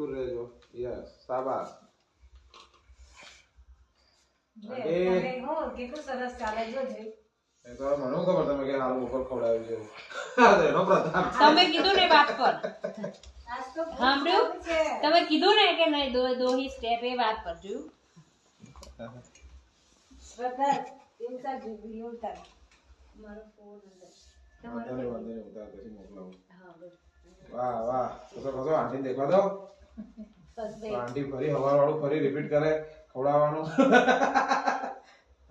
दूर રહેજો યસ શાબાશ તમે હો કેટલું સરસ ચાલે જોજે એ તો મને ખબર તમે કે હાલ ઉપર ખવડાવ્યું છે આ તો એનો પ્રતાપ તમે કીધું ને વાત પર સાંભળ્યું તમે કીધું ને કે નહીં દોહી સ્ટેપ એ વાત પર જોયું શ્રદ્ધા એમ સા વિડિયો ઉતાર મારો ફોન અંદર વાંધો નહીં ઉતાર પછી મોકલાવું વાહ વાહ તો આંટી દેખવા દો આંટી ફરી હવાર વાળું ફરી રિપીટ કરે ખવડાવવાનું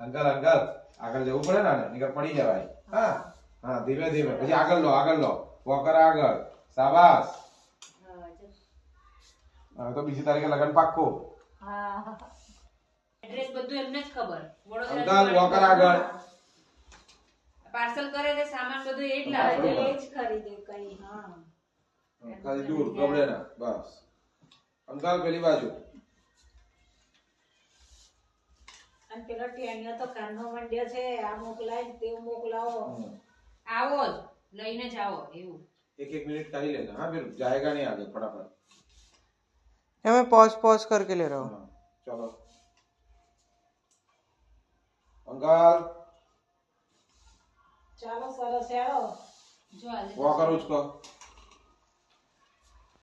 અંકલ અંકલ આગળ જવું પડે ને નીકળ પડી જવાય હા હા ધીમે ધીમે પછી આગળ લો વોકર આગળ શાબાશ હા તો બીજી તારીખે લગન પાક્કો હા એડ્રેસ બધું એમને જ ખબર અંકલ વોકર આગળ પાર્સલ કરે છે સામાન બધું એ જ લાવે એ જ ખરીદે કઈ હા ખાલી દૂર ગબડે ના બસ અંકલ પેલી બાજુ અને પેલો ટેણિયો તો કાનો મંડ્યો છે આ મોકલાય તે મોકલાવો આવો જ લઈને જ આવો એવું एक मिनट कर ही लेना हाँ फिर जाएगा नहीं आगे फटाफट मैं पॉज करके ले रहा हूँ हाँ, चलो अंकल ચાલો સરસ હેડો જો આજે वो करो उसको